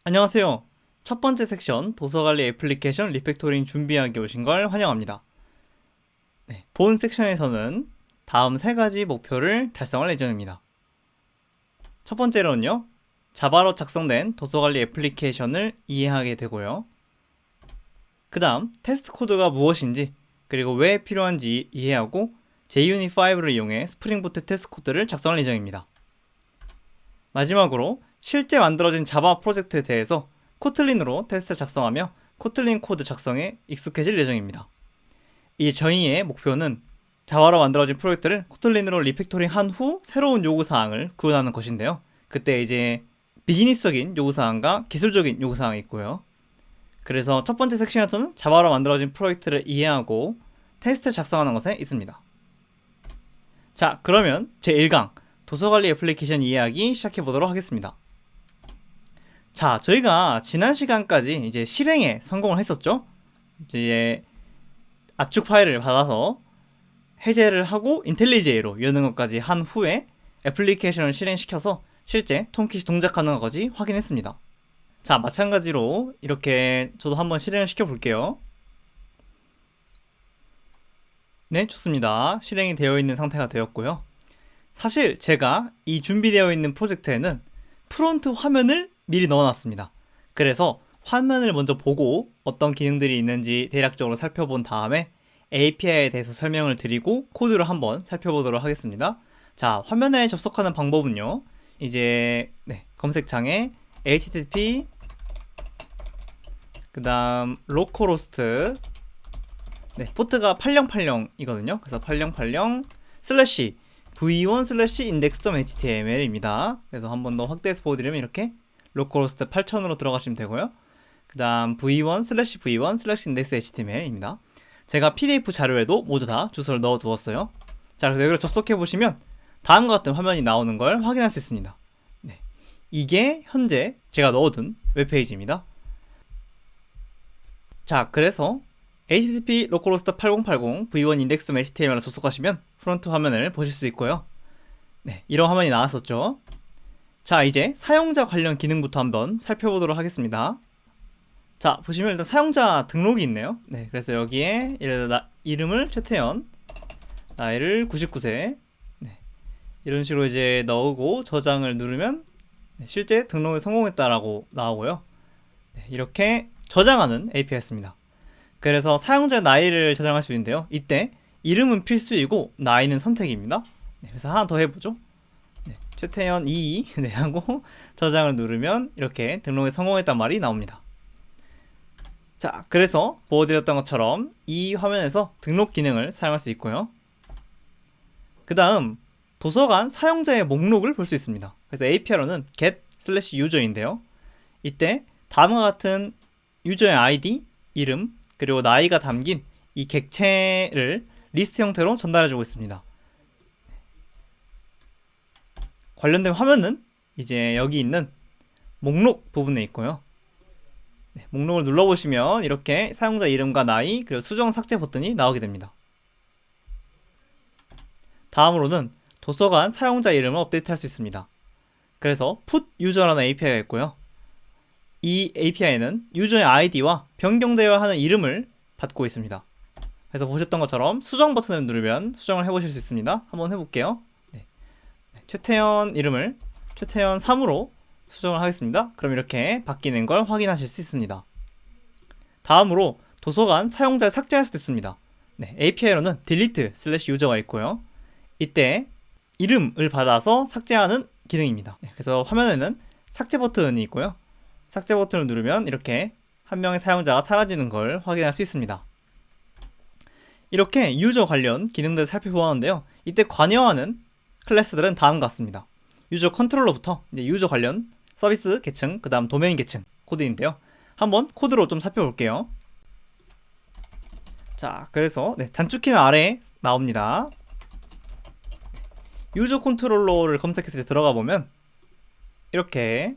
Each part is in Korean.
안녕하세요. 첫 번째 섹션 도서관리 애플리케이션 리팩토링 준비하기 오신 걸 환영합니다. 본 섹션에서는 다음 세 가지 목표를 달성할 예정입니다. 첫 번째로는요, 자바로 작성된 도서관리 애플리케이션을 이해하게 되고요. 그 다음 테스트 코드가 무엇인지 그리고 왜 필요한지 이해하고 JUnit5를 이용해 스프링부트 테스트 코드를 작성할 예정입니다. 마지막으로 실제 만들어진 자바 프로젝트에 대해서 코틀린으로 테스트를 작성하며 코틀린 코드 작성에 익숙해질 예정입니다. 이 저희의 목표는 자바로 만들어진 프로젝트를 코틀린으로 리팩토링 한 후 새로운 요구사항을 구현하는 것인데요. 그때 이제 비즈니스적인 요구사항과 기술적인 요구사항이 있고요. 그래서 첫 번째 섹션에서는 자바로 만들어진 프로젝트를 이해하고 테스트를 작성하는 것에 있습니다. 자, 그러면 제1강 도서관리 애플리케이션 이해하기 시작해보도록 하겠습니다. 자, 저희가 지난 시간까지 이제 실행에 성공을 했었죠. 이제 압축 파일을 받아서 해제를 하고 인텔리제이로 여는 것까지 한 후에 애플리케이션을 실행시켜서 실제 톰킷이 동작하는 것까지 확인했습니다. 자, 마찬가지로 이렇게 저도 한번 실행을 시켜볼게요. 네, 좋습니다. 실행이 되어 있는 상태가 되었고요. 사실 제가 이 준비되어 있는 프로젝트에는 프론트 화면을 미리 넣어놨습니다. 그래서 화면을 먼저 보고 어떤 기능들이 있는지 대략적으로 살펴본 다음에 API에 대해서 설명을 드리고 코드를 한번 살펴보도록 하겠습니다. 자, 화면에 접속하는 방법은요. 이제 검색창에 http 그 다음 localhost 포트가 8080이거든요. 그래서 8080 슬래시 v1 슬래시 index.html입니다. 그래서 한 번 더 확대해서 보여드리면 이렇게 localhost 8000으로 들어가시면 되고요. 그 다음 v1 슬래시 v1 슬래시 index.html입니다. 제가 pdf 자료에도 모두 다 주소를 넣어 두었어요. 자, 그래서 여기로 접속해 보시면 다음과 같은 화면이 나오는 걸 확인할 수 있습니다. 이게 현재 제가 넣어둔 웹페이지입니다. 자, 그래서 http localhost 8080 v1 index.html로 접속하시면 프론트 화면을 보실 수 있고요. 이런 화면이 나왔었죠. 자, 이제 사용자 관련 기능부터 한번 살펴보도록 하겠습니다. 자, 보시면 일단 사용자 등록이 있네요. 그래서 여기에 이름을 최태현, 나이를 99세 이런 식으로 이제 넣고 저장을 누르면 실제 등록에 성공했다라고 나오고요. 이렇게 저장하는 API였습니다. 그래서 사용자 나이를 저장할 수 있는데요. 이때 이름은 필수이고 나이는 선택입니다. 그래서 하나 더 해보죠. 최태현 22 하고 저장을 누르면 이렇게 등록에 성공했단 말이 나옵니다. 자, 그래서 보여드렸던 것처럼 이 화면에서 등록 기능을 사용할 수 있고요. 그 다음 도서관 사용자의 목록을 볼 수 있습니다. 그래서 API로는 get/user인데요. 이때 다음과 같은 유저의 아이디, 이름, 그리고 나이가 담긴 이 객체를 리스트 형태로 전달해주고 있습니다. 관련된 화면은 이제 여기 있는 목록 부분에 있고요. 목록을 눌러보시면 이렇게 사용자 이름과 나이 그리고 수정 삭제 버튼이 나오게 됩니다. 다음으로는 도서관 사용자 이름을 업데이트할 수 있습니다. 그래서 put user라는 API가 있고요. 이 API는 유저의 아이디와 변경되어야 하는 이름을 받고 있습니다. 그래서 보셨던 것처럼 수정 버튼을 누르면 수정을 해보실 수 있습니다. 한번 해볼게요. 최태현 이름을 최태현 3으로 수정을 하겠습니다. 그럼 이렇게 바뀌는 걸 확인하실 수 있습니다. 다음으로 도서관 사용자를 삭제할 수도 있습니다. API로는 delete/user가 있고요. 이때 이름을 받아서 삭제하는 기능입니다. 그래서 화면에는 삭제 버튼이 있고요. 삭제 버튼을 누르면 이렇게 한 명의 사용자가 사라지는 걸 확인할 수 있습니다. 이렇게 유저 관련 기능들을 살펴보았는데요. 이때 관여하는 클래스들은 다음과 같습니다. 유저 컨트롤러부터 이제 유저 관련 서비스 계층, 그 다음 도메인 계층 코드인데요. 한번 코드로 좀 살펴볼게요. 자, 그래서 단축키는 아래에 나옵니다. 유저 컨트롤러를 검색해서 이제 들어가 보면 이렇게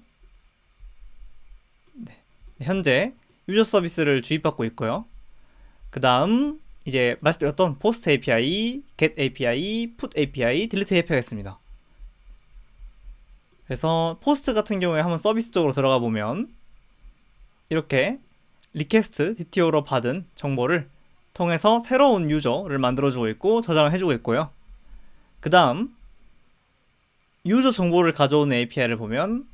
현재 유저 서비스를 주입받고 있고요. 그 다음 이제 말씀드렸던 post API, get API, put API, delete API가 있습니다. 그래서 포스트 같은 경우에 한번 서비스 쪽으로 들어가 보면 이렇게 리퀘스트 DTO로 받은 정보를 통해서 새로운 유저를 만들어주고 있고 저장을 해주고 있고요. 그 다음 유저 정보를 가져오는 API를 보면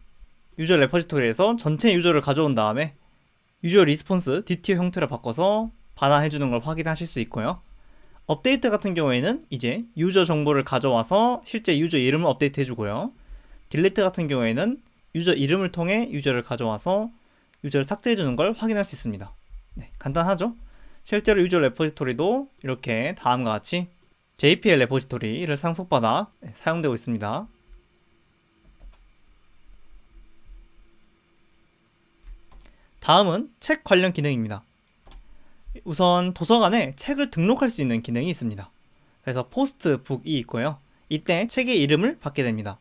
유저 레퍼지토리에서 전체 유저를 가져온 다음에 유저 리스폰스 DTO 형태를 바꿔서 반환해주는 걸 확인하실 수 있고요. 업데이트 같은 경우에는 이제 유저 정보를 가져와서 실제 유저 이름을 업데이트 해주고요. 딜리트 같은 경우에는 유저 이름을 통해 유저를 가져와서 유저를 삭제해주는 걸 확인할 수 있습니다. 네, 간단하죠? 실제로 유저 레포지토리도 이렇게 다음과 같이 JPL 레포지토리를 상속받아 사용되고 있습니다. 다음은 책 관련 기능입니다. 우선 도서관에 책을 등록할 수 있는 기능이 있습니다. 그래서 포스트 북이 있고요. 이때 책의 이름을 받게 됩니다.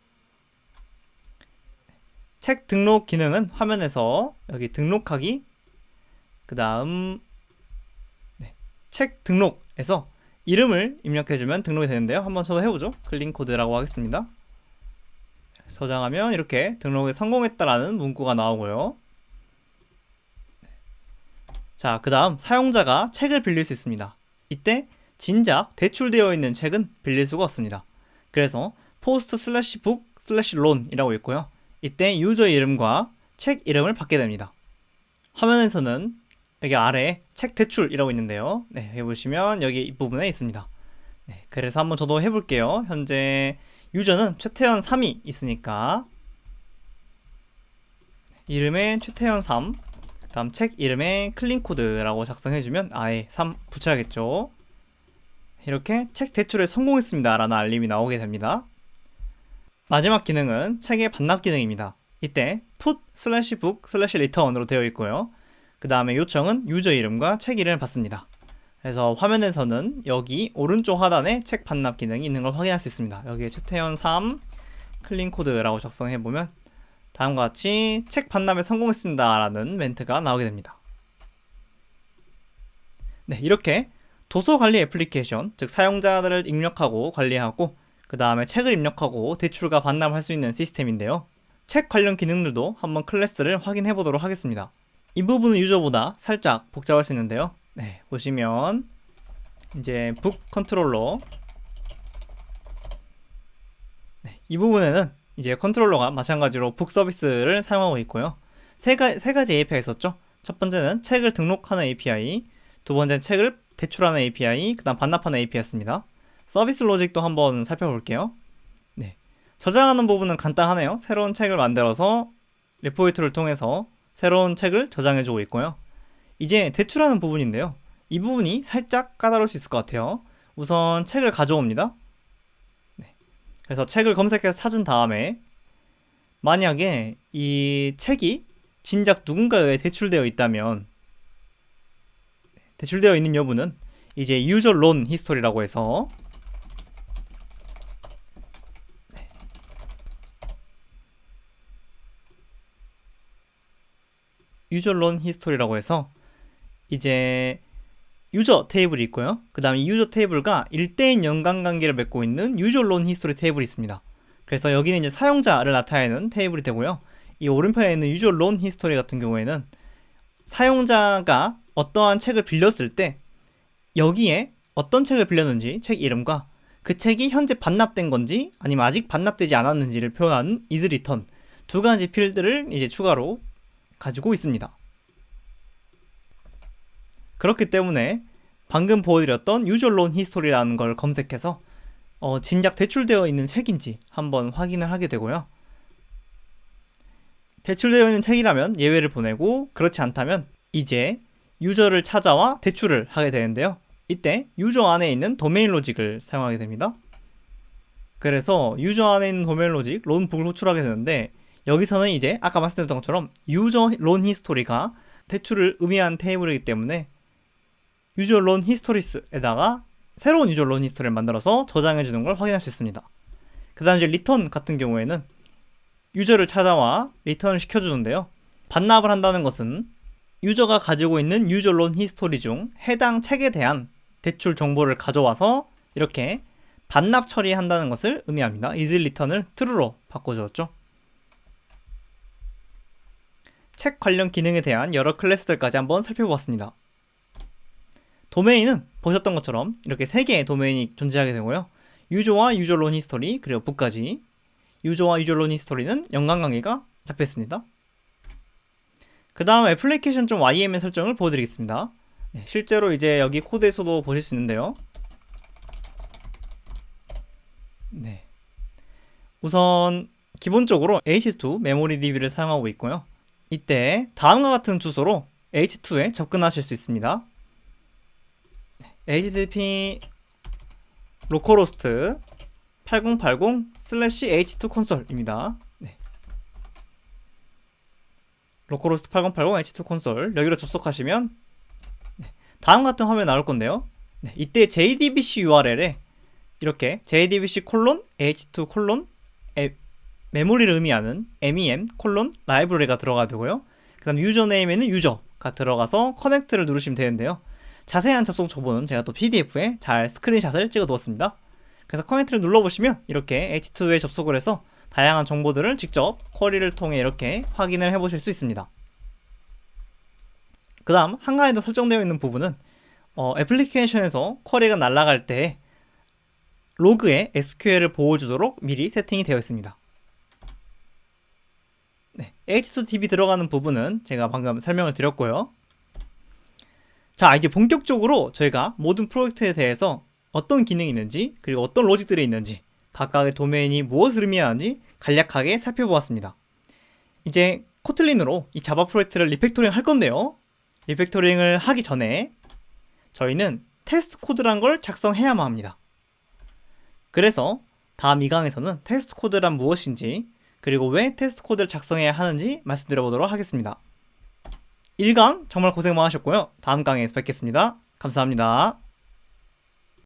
책 등록 기능은 화면에서 여기 등록하기, 그 다음 책 등록에서 이름을 입력해주면 등록이 되는데요. 한번 저도 해보죠. 클린코드라고 하겠습니다. 저장하면 이렇게 등록에 성공했다라는 문구가 나오고요. 자, 그 다음 사용자가 책을 빌릴 수 있습니다. 이때 진작 대출되어 있는 책은 빌릴 수가 없습니다. 그래서 post/book/loan이라고 있고요. 이때 유저 이름과 책 이름을 받게 됩니다. 화면에서는 여기 아래에 책 대출이라고 있는데요. 네, 여기 보시면 여기 이 부분에 있습니다. 네, 그래서 한번 저도 해볼게요. 현재 유저는 최태현 3이 있으니까 이름에 최태현 3, 그 다음 책 이름에 클린코드라고 작성해주면 아예 3 붙여야겠죠. 이렇게 책 대출에 성공했습니다 라는 알림이 나오게 됩니다. 마지막 기능은 책의 반납 기능입니다. 이때 put/book/return으로 되어 있고요. 그 다음에 요청은 유저 이름과 책 이름을 받습니다. 그래서 화면에서는 여기 오른쪽 하단에 책 반납 기능이 있는 걸 확인할 수 있습니다. 여기에 최태현 3 클린코드라고 작성해보면 다음과 같이 책 반납에 성공했습니다 라는 멘트가 나오게 됩니다. 네, 이렇게 도서관리 애플리케이션, 즉 사용자들을 입력하고 관리하고 그 다음에 책을 입력하고 대출과 반납을 할 수 있는 시스템인데요. 책 관련 기능들도 한번 클래스를 확인해 보도록 하겠습니다. 이 부분은 유저보다 살짝 복잡할 수 있는데요. 네, 보시면 이제 북 컨트롤러, 네, 이 부분에는 이제 컨트롤러가 마찬가지로 북 서비스를 사용하고 있고요. 세 가지 API가 있었죠. 첫 번째는 책을 등록하는 API, 두 번째는 책을 대출하는 API, 그 다음 반납하는 API였습니다. 서비스 로직도 한번 살펴볼게요. 네, 저장하는 부분은 간단하네요. 새로운 책을 만들어서 레포지토리를 통해서 새로운 책을 저장해주고 있고요. 이제 대출하는 부분인데요. 이 부분이 살짝 까다로울 수 있을 것 같아요. 우선 책을 가져옵니다. 네, 그래서 책을 검색해서 찾은 다음에 만약에 이 책이 진작 누군가에 의해 대출되어 있다면 대출되어 있는 여부는 이제 유저 론 히스토리라고 해서 유저 론 히스토리라고 해서 이제 유저 테이블이 있고요. 그 다음에 이 유저 테이블과 1대1 연관관계를 맺고 있는 유저 론 히스토리 테이블이 있습니다. 그래서 여기는 이제 사용자를 나타내는 테이블이 되고요. 이 오른편에 있는 유저 론 히스토리 같은 경우에는 사용자가 어떠한 책을 빌렸을 때 여기에 어떤 책을 빌렸는지 책 이름과 그 책이 현재 반납된 건지 아니면 아직 반납되지 않았는지를 표현하는 is return 두 가지 필드를 이제 추가로 가지고 있습니다. 그렇기 때문에 방금 보여드렸던 유저 론 히스토리라는 걸 검색해서 진작 대출되어 있는 책인지 한번 확인을 하게 되고요. 대출되어 있는 책이라면 예외를 보내고 그렇지 않다면 이제 유저를 찾아와 대출을 하게 되는데요. 이때 유저 안에 있는 도메인 로직을 사용하게 됩니다. 그래서 유저 안에 있는 도메인 로직 론북을 호출하게 되는데 여기서는 이제 아까 말씀드렸던 것처럼 유저 론 히스토리가 대출을 의미하는 테이블이기 때문에 유저 론 히스토리스에다가 새로운 유저 론 히스토리를 만들어서 저장해 주는 걸 확인할 수 있습니다. 그 다음 이제 리턴 같은 경우에는 유저를 찾아와 리턴을 시켜주는데요. 반납을 한다는 것은 유저가 가지고 있는 유저 론 히스토리 중 해당 책에 대한 대출 정보를 가져와서 이렇게 반납 처리한다는 것을 의미합니다. is return을 true로 바꿔주었죠. 책 관련 기능에 대한 여러 클래스들까지 한번 살펴보았습니다. 도메인은 보셨던 것처럼 이렇게 3개의 도메인이 존재하게 되고요. 유저와 유저 론 히스토리 그리고 북까지. 유저와 유저 론 히스토리는 연관관계가 잡혀 있습니다. 그 다음 application.ym의 설정을 보여드리겠습니다. 네, 실제로 이제 여기 코드에서도 보실 수 있는데요. 네. 우선 기본적으로 H2 메모리 DB를 사용하고 있고요. 이때 다음과 같은 주소로 H2에 접근하실 수 있습니다. HTTP localhost 8080/h2 console입니다. 네. localhost 8080 h2 console 여기로 접속하시면 다음 같은 화면이 나올 건데요. 이때 JDBC URL에 이렇게 JDBC h2 메모리를 의미하는 mem 라이브러리가 들어가 되고요. 그 다음 유저네임에는 유저가 들어가서 커넥트를 누르시면 되는데요. 자세한 접속 정보는 제가 또 PDF에 잘 스크린샷을 찍어 두었습니다. 그래서 커넥트를 눌러보시면 이렇게 H2에 접속을 해서 다양한 정보들을 직접 쿼리를 통해 이렇게 확인을 해보실 수 있습니다. 그 다음 한 가지 더 설정되어 있는 부분은 애플리케이션에서 쿼리가 날아갈 때 로그에 SQL을 보여주도록 미리 세팅이 되어 있습니다. 네, H2DB 들어가는 부분은 제가 방금 설명을 드렸고요. 자, 이제 본격적으로 저희가 모든 프로젝트에 대해서 어떤 기능이 있는지 그리고 어떤 로직들이 있는지 각각의 도메인이 무엇을 의미하는지 간략하게 살펴보았습니다. 이제 코틀린으로 이 자바 프로젝트를 리팩토링 할 건데요. 리팩토링을 하기 전에 저희는 테스트 코드란 걸 작성해야만 합니다. 그래서 다음 이 강에서는 테스트 코드란 무엇인지 그리고 왜 테스트 코드를 작성해야 하는지 말씀드려보도록 하겠습니다. 1강 정말 고생 많으셨고요. 다음 강에서 뵙겠습니다. 감사합니다.